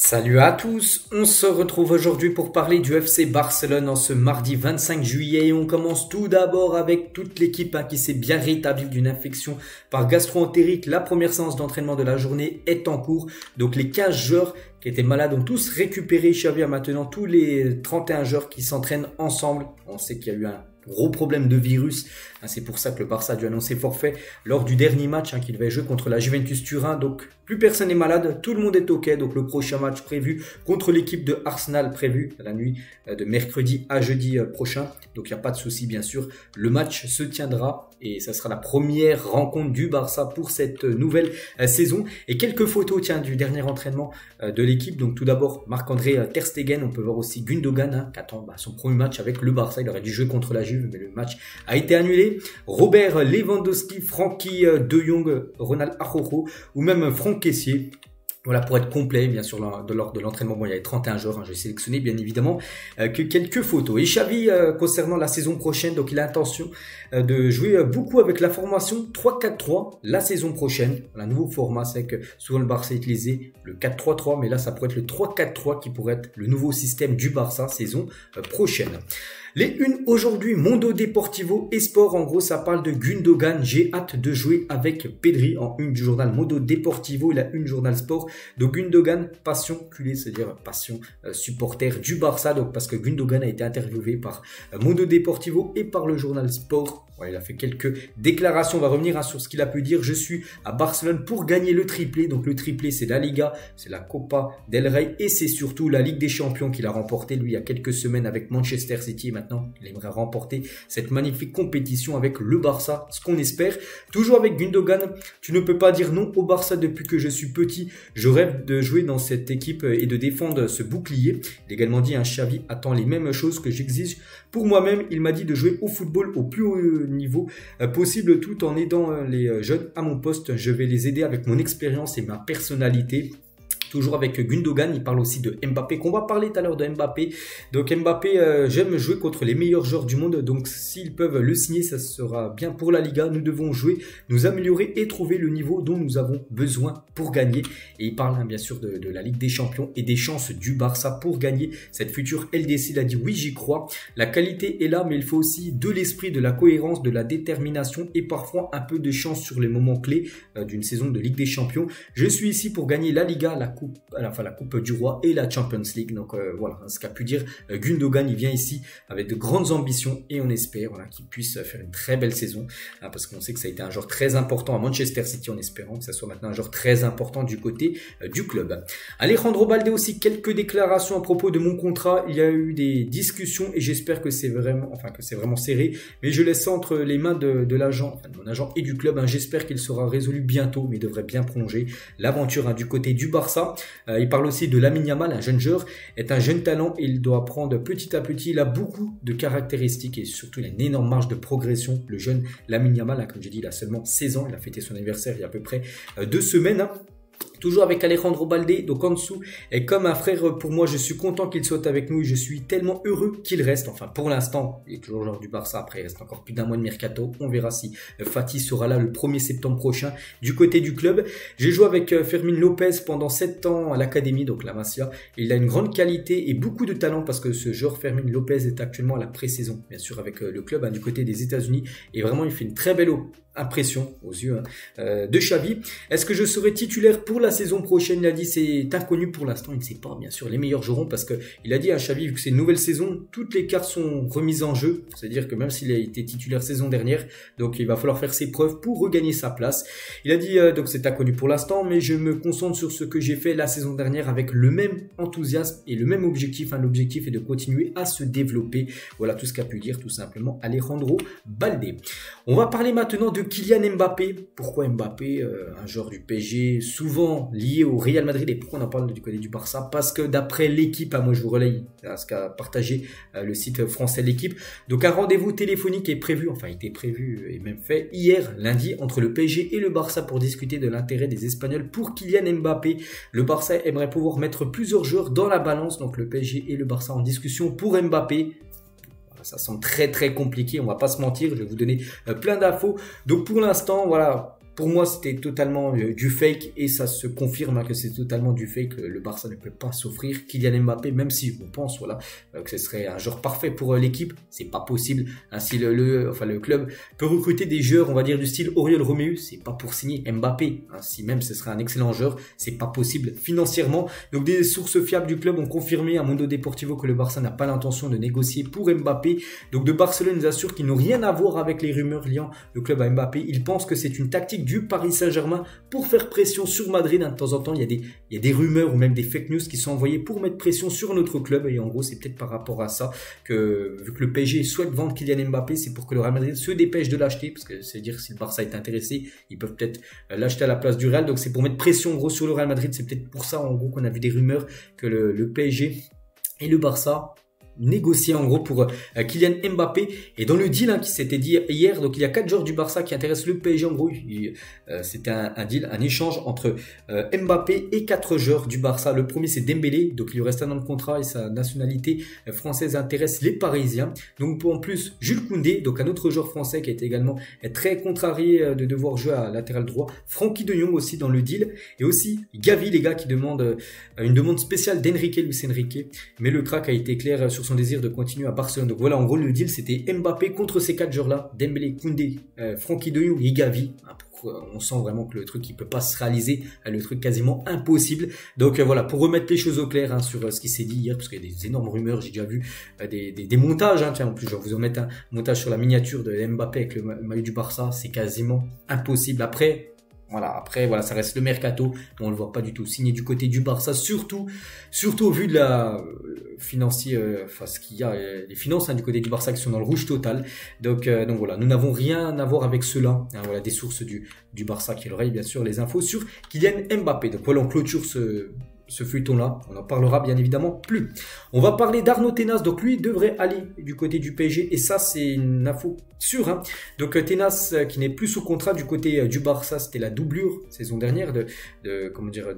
Salut à tous, on se retrouve aujourd'hui pour parler du FC Barcelone en ce mardi 25 juillet et on commence tout d'abord avec toute l'équipe qui s'est bien rétablie d'une infection par gastro-entérite. La première séance d'entraînement de la journée est en cours, donc les 15 joueurs qui étaient malades ont tous récupéré. Xavi a maintenant tous les 31 joueurs qui s'entraînent ensemble. On sait qu'il y a eu un gros problème de virus, c'est pour ça que le Barça a dû annoncer forfait lors du dernier match qu'il devait jouer contre la Juventus Turin. Donc plus personne n'est malade, tout le monde est ok. Donc le prochain match prévu contre l'équipe de Arsenal prévu la nuit de mercredi à jeudi prochain. Donc il n'y a pas de souci bien sûr, le match se tiendra et ça sera la première rencontre du Barça pour cette nouvelle saison. Et quelques photos du dernier entraînement de l'équipe. Donc tout d'abord Marc-André Ter Stegen, on peut voir aussi Gundogan qui attend son premier match avec le Barça. Il aurait dû jouer contre la Juve mais le match a été annulé. Robert Lewandowski, Frankie de Jong, Ronald Araujo ou même Franck Kessié. Voilà, pour être complet, bien sûr, lors de l'entraînement, bon, il y avait 31 joueurs, j'ai sélectionné bien évidemment que quelques photos. Et Xavi, concernant la saison prochaine, donc il a l'intention de jouer beaucoup avec la formation 3-4-3 la saison prochaine. Un nouveau format, c'est que souvent le Barça utilisait le 4-3-3, mais là ça pourrait être le 3-4-3 qui pourrait être le nouveau système du Barça saison prochaine. Les unes aujourd'hui, Mundo Deportivo et Sport, en gros ça parle de Gundogan, j'ai hâte de jouer avec Pedri en une du journal Mundo Deportivo et la une journal Sport. Donc Gundogan, passion culé, c'est-à-dire passion supporter du Barça, donc parce que Gundogan a été interviewé par Mundo Deportivo et par le journal Sport. Ouais, il a fait quelques déclarations, on va revenir sur ce qu'il a pu dire. Je suis à Barcelone pour gagner le triplé. Donc le triplé, c'est la Liga, c'est la Copa del Rey et c'est surtout la Ligue des Champions qu'il a remporté lui il y a quelques semaines avec Manchester City. Et maintenant, il aimerait remporter cette magnifique compétition avec le Barça, ce qu'on espère. Toujours avec Gundogan, tu ne peux pas dire non au Barça depuis que je suis petit. Je rêve de jouer dans cette équipe et de défendre ce bouclier. Il a également dit, Xavi attend les mêmes choses que j'exige pour moi-même. Il m'a dit de jouer au football au plus haut niveau possible tout en aidant les jeunes à mon poste. Je vais les aider avec mon expérience et ma personnalité. Toujours avec Gundogan, il parle aussi de Mbappé, qu'on va parler tout à l'heure de Mbappé. Donc Mbappé, j'aime jouer contre les meilleurs joueurs du monde, donc s'ils peuvent le signer, ça sera bien pour la Liga. Nous devons jouer, nous améliorer et trouver le niveau dont nous avons besoin pour gagner. Et il parle bien sûr de la Ligue des Champions et des chances du Barça pour gagner cette future LDC. Il a dit oui, j'y crois. La qualité est là, mais il faut aussi de l'esprit, de la cohérence, de la détermination et parfois un peu de chance sur les moments clés d'une saison de Ligue des Champions. Je suis ici pour gagner la Liga, la Coupe du Roi et la Champions League. Donc voilà ce qu'a pu dire Gundogan. Il vient ici avec de grandes ambitions et on espère qu'il puisse faire une très belle saison parce qu'on sait que ça a été un joueur très important à Manchester City, en espérant que ça soit maintenant un joueur très important du côté du club. Alejandro Balde aussi, quelques déclarations à propos de mon contrat. Il y a eu des discussions et j'espère que c'est vraiment serré, mais je laisse ça entre les mains de l'agent, de mon agent et du club. J'espère qu'il sera résolu bientôt, mais il devrait bien prolonger l'aventure du côté du Barça. Il parle aussi de Lamine Yamal, un jeune joueur, est un jeune talent et il doit apprendre petit à petit. Il a beaucoup de caractéristiques et surtout il a une énorme marge de progression. Le jeune Lamine Yamal, comme j'ai dit, il a seulement 16 ans, il a fêté son anniversaire il y a à peu près 2 semaines. Toujours avec Alejandro Balde, donc en dessous, et comme un frère pour moi, je suis content qu'il soit avec nous et je suis tellement heureux qu'il reste. Enfin, pour l'instant, il est toujours joueur du Barça. Après, il reste encore plus d'un mois de mercato. On verra si Fati sera là le 1er septembre prochain du côté du club. J'ai joué avec Fermín López pendant 7 ans à l'académie, donc la Masia. Il a une grande qualité et beaucoup de talent parce que ce joueur Fermín López est actuellement à la pré-saison, bien sûr, avec le club du côté des États-Unis. Et vraiment, il fait une très belle impression aux yeux de Xavi. Est-ce que je serai titulaire pour la saison prochaine? Il a dit c'est inconnu pour l'instant, il ne sait pas. Bien sûr, les meilleurs joueront parce que il a dit à Xavi, vu que c'est une nouvelle saison, toutes les cartes sont remises en jeu. C'est-à-dire que même s'il a été titulaire saison dernière, donc il va falloir faire ses preuves pour regagner sa place. Il a dit donc c'est inconnu pour l'instant, mais je me concentre sur ce que j'ai fait la saison dernière avec le même enthousiasme et le même objectif. L'objectif est de continuer à se développer. Voilà tout ce qu'a pu dire tout simplement Alejandro Balde. On va parler maintenant de Kylian Mbappé. Pourquoi Mbappé, un joueur du PSG souvent lié au Real Madrid, et pourquoi on en parle du côté du Barça? Parce que d'après l'équipe, moi je vous relaye ce qu'a partagé le site français de l'équipe. Donc un rendez-vous téléphonique est prévu, enfin il était prévu et même fait hier lundi entre le PSG et le Barça pour discuter de l'intérêt des Espagnols pour Kylian Mbappé. Le Barça aimerait pouvoir mettre plusieurs joueurs dans la balance, donc le PSG et le Barça en discussion pour Mbappé. Ça semble très compliqué, on va pas se mentir, je vais vous donner plein d'infos. Donc pour l'instant, voilà, pour moi, c'était totalement du fake et ça se confirme hein, que c'est totalement du fake. Le Barça ne peut pas s'offrir Kylian Mbappé, même si on pense voilà, que ce serait un joueur parfait pour l'équipe. C'est pas possible. Ainsi, le club peut recruter des joueurs, on va dire, du style Oriol Romeu. C'est pas pour signer Mbappé. Hein, si même ce serait un excellent joueur, c'est pas possible financièrement. Donc, des sources fiables du club ont confirmé à Mundo Deportivo que le Barça n'a pas l'intention de négocier pour Mbappé. Donc, de Barcelone nous assure qu'ils n'ont rien à voir avec les rumeurs liant le club à Mbappé. Ils pensent que c'est une tactique du Paris Saint-Germain pour faire pression sur Madrid. De temps en temps, il y a des rumeurs ou même des fake news qui sont envoyées pour mettre pression sur notre club. Et en gros, c'est peut-être par rapport à ça que, vu que le PSG souhaite vendre Kylian Mbappé, c'est pour que le Real Madrid se dépêche de l'acheter. Parce que c'est dire que si le Barça est intéressé, ils peuvent peut-être l'acheter à la place du Real. Donc c'est pour mettre pression en gros sur le Real Madrid. C'est peut-être pour ça en gros qu'on a vu des rumeurs que le PSG et le Barça négocié en gros pour Kylian Mbappé. Et dans le deal qui s'était dit hier, donc il y a 4 joueurs du Barça qui intéressent le PSG en gros. C'était un deal, un échange entre Mbappé et 4 joueurs du Barça. Le premier c'est Dembélé, donc il lui reste un an de contrat et sa nationalité française intéresse les Parisiens. Donc en plus Jules Koundé, donc un autre joueur français qui est également très contrarié de devoir jouer à latéral droit. Frenkie de Jong aussi dans le deal. Et aussi Gavi les gars qui demande une demande spéciale d'Enrique, Luis Enrique. Mais le crack a été clair sur son désir de continuer à Barcelone. Donc voilà, en gros, le deal, c'était Mbappé contre ces 4 joueurs-là. Dembélé, Koundé, Frenkie de Jong et Gavi. On sent vraiment que le truc, il peut pas se réaliser. Le truc quasiment impossible. Donc voilà, pour remettre les choses au clair sur ce qui s'est dit hier, parce qu'il y a des énormes rumeurs. J'ai déjà vu des montages. Tiens, en plus, je vais vous en mettre un montage sur la miniature de Mbappé avec le maillot du Barça. C'est quasiment impossible. Après, ça reste le mercato. On le voit pas du tout signé du côté du Barça, surtout au vu de la financier, ce qu'il y a, les finances du côté du Barça qui sont dans le rouge total. Donc voilà, nous n'avons rien à voir avec cela. Voilà des sources du Barça qui auraient bien sûr les infos sur Kylian Mbappé. Donc voilà, on clôture ce feuilleton-là, on en parlera bien évidemment plus. On va parler d'Arnaud Tenas, donc lui devrait aller du côté du PSG, et ça c'est une info sûre. Donc Tenas qui n'est plus sous contrat du côté du Barça, c'était la doublure saison dernière de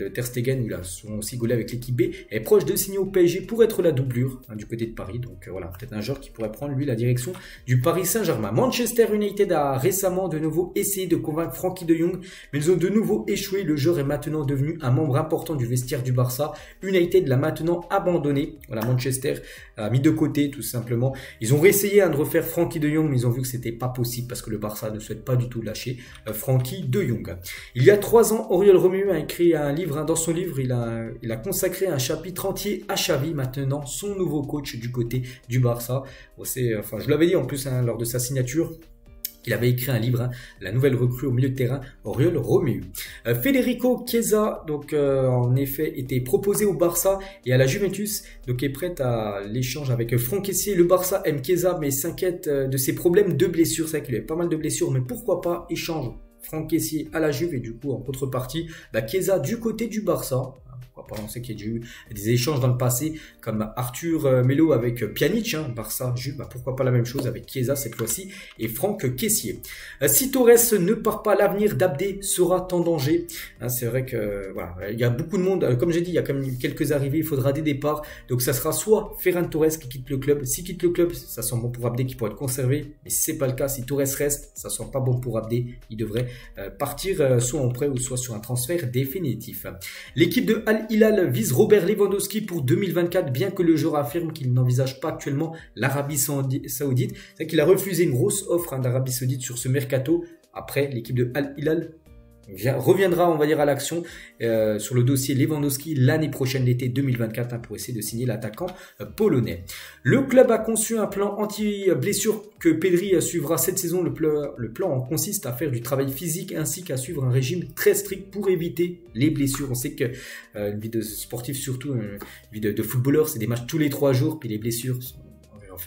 Ter Stegen, il a souvent aussi gaulé avec l'équipe B, est proche de signer au PSG pour être la doublure du côté de Paris. Donc voilà, peut-être un joueur qui pourrait prendre lui la direction du Paris Saint-Germain. Manchester United a récemment de nouveau essayé de convaincre Frenkie de Jong, mais ils ont de nouveau échoué. Le joueur est maintenant devenu un membre important du vestiaire du Barça. United l'a maintenant abandonné. Voilà, Manchester a mis de côté tout simplement. Ils ont réessayé de refaire Frenkie de Jong, mais ils ont vu que c'était pas possible parce que le Barça ne souhaite pas du tout lâcher Frenkie de Jong. Il y a 3 ans, Oriol Romeu a écrit un livre. Dans son livre, il a consacré un chapitre entier à Xavi, maintenant son nouveau coach du côté du Barça. Bon, je l'avais dit en plus lors de sa signature. Il avait écrit un livre, la nouvelle recrue au milieu de terrain, Oriol Romeu. Federico Chiesa, donc en effet, était proposé au Barça et à la Juventus, donc est prête à l'échange avec Franck Kessié. Le Barça aime Chiesa, mais s'inquiète de ses problèmes de blessures. C'est vrai qu'il avait pas mal de blessures, mais pourquoi pas échange Franck Kessié à la Juve et du coup en contrepartie, Chiesa du côté du Barça. Pourquoi pas, on sait qu'il y a eu des échanges dans le passé comme Arthur Melo avec Pjanic, Barça, Juve, pourquoi pas la même chose avec Chiesa cette fois-ci et Franck Kessié. Si Torres ne part pas, l'avenir d'Abdé sera en danger. C'est vrai que voilà, il y a beaucoup de monde, comme j'ai dit, il y a quand même quelques arrivées, il faudra des départs, donc ça sera soit Ferran Torres qui quitte le club. S'il quitte le club, ça sent bon pour Abdé qui pourrait être conservé, mais si c'est pas le cas, si Torres reste, ça sent pas bon pour Abdé, il devrait partir soit en prêt ou soit sur un transfert définitif. L'équipe de Al Hilal vise Robert Lewandowski pour 2024, bien que le joueur affirme qu'il n'envisage pas actuellement l'Arabie Saoudite. C'est qu'il a refusé une grosse offre d'Arabie Saoudite sur ce mercato. Après, l'équipe de Al Hilal reviendra, on va dire, à l'action sur le dossier Lewandowski l'année prochaine, l'été 2024, pour essayer de signer l'attaquant polonais. Le club a conçu un plan anti-blessure que Pedri suivra cette saison. Le plan consiste à faire du travail physique ainsi qu'à suivre un régime très strict pour éviter les blessures. On sait que une vie de sportif, surtout une vie de footballeur, c'est des matchs tous les 3 jours, puis les blessures sont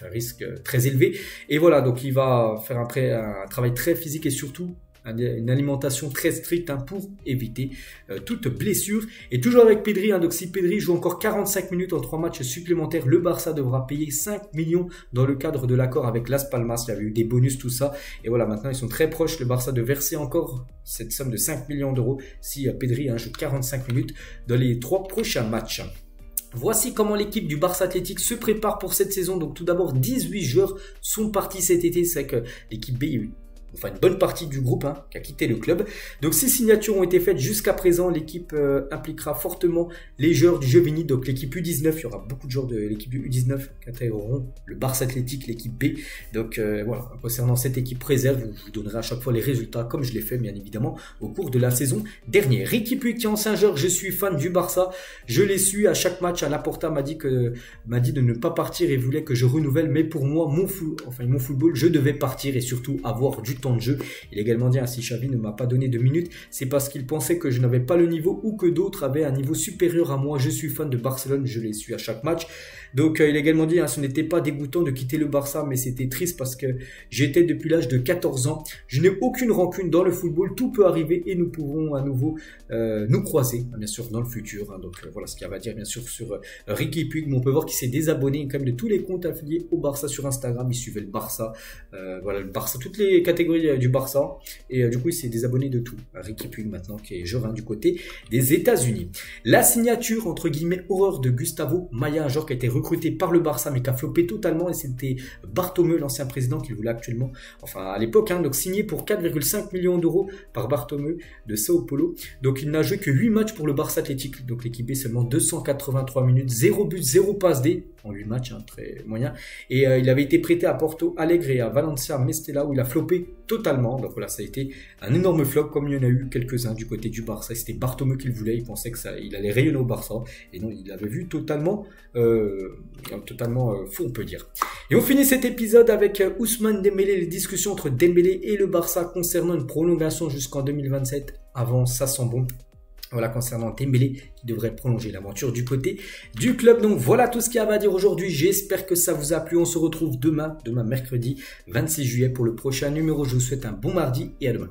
un risque très élevé. Et voilà, donc il va faire un travail très physique et surtout une alimentation très stricte pour éviter toute blessure. Et toujours avec Pedri, donc si Pedri joue encore 45 minutes en 3 matchs supplémentaires, le Barça devra payer 5 millions dans le cadre de l'accord avec Las Palmas. Il y avait eu des bonus, tout ça. Et voilà, maintenant ils sont très proches, le Barça, de verser encore cette somme de 5 millions d'euros si Pedri joue 45 minutes dans les 3 prochains matchs. Voici comment l'équipe du Barça Athletic se prépare pour cette saison. Donc tout d'abord, 18 joueurs sont partis cet été. C'est vrai que l'équipe B, il y a eu enfin une bonne partie du groupe qui a quitté le club. Donc 6 signatures ont été faites jusqu'à présent. L'équipe impliquera fortement les joueurs du Jovini, donc l'équipe U19. Il y aura beaucoup de joueurs de l'équipe du U19 qui intégreront le Barça Athlétique, l'équipe B. Donc voilà, concernant cette équipe réserve, je vous donnerai à chaque fois les résultats comme je l'ai fait bien évidemment au cours de la saison dernière. Ricky Puig qui est en Saint-Georges, je suis fan du Barça. Je l'ai su à chaque match. Laporta m'a dit de ne pas partir et voulait que je renouvelle. Mais pour moi, mon football, je devais partir et surtout avoir du temps de jeu. Il a également dit si Xavi ne m'a pas donné de minutes, c'est parce qu'il pensait que je n'avais pas le niveau ou que d'autres avaient un niveau supérieur à moi. Je suis fan de Barcelone, je l'ai su à chaque match. Donc il a également dit ce n'était pas dégoûtant de quitter le Barça, mais c'était triste parce que j'étais depuis l'âge de 14 ans. Je n'ai aucune rancune dans le football, tout peut arriver et nous pouvons à nouveau nous croiser, bien sûr, dans le futur. Donc voilà ce qu'il va dire bien sûr sur Ricky Puig. Mais on peut voir qu'il s'est désabonné quand même de tous les comptes affiliés au Barça sur Instagram. Il suivait le Barça, voilà le Barça, toutes les catégories du Barça. Et du coup il s'est désabonné de tout. Ricky Puig maintenant qui est joueur du côté des États-Unis. La signature entre guillemets horreur de Gustavo Maya, un joueur qui a été recruté par le Barça mais qui a floppé totalement, et c'était Bartomeu, l'ancien président, qui voulait actuellement, enfin à l'époque, donc signé pour 4,5 millions d'euros par Bartomeu de Sao Paulo. Donc il n'a joué que 8 matchs pour le Barça Athlétique, donc l'équipe B seulement 283 minutes, 0 but, 0 passe D en 8 matchs, très moyen. Et il avait été prêté à Porto Alegre et à Valencia Mestalla où il a floppé totalement. Donc voilà, ça a été un énorme flop comme il y en a eu quelques-uns du côté du Barça. C'était Bartomeu qui le voulait, il pensait qu'il allait rayonner au Barça. Et non, il l'avait vu totalement fou, on peut dire. Et on finit cet épisode avec Ousmane Dembélé, les discussions entre Dembélé et le Barça concernant une prolongation jusqu'en 2027. Avant, ça sent bon. Voilà, concernant Dembélé qui devrait prolonger l'aventure du côté du club. Donc voilà tout ce qu'il y a à dire aujourd'hui. J'espère que ça vous a plu. On se retrouve demain mercredi 26 juillet pour le prochain numéro. Je vous souhaite un bon mardi et à demain.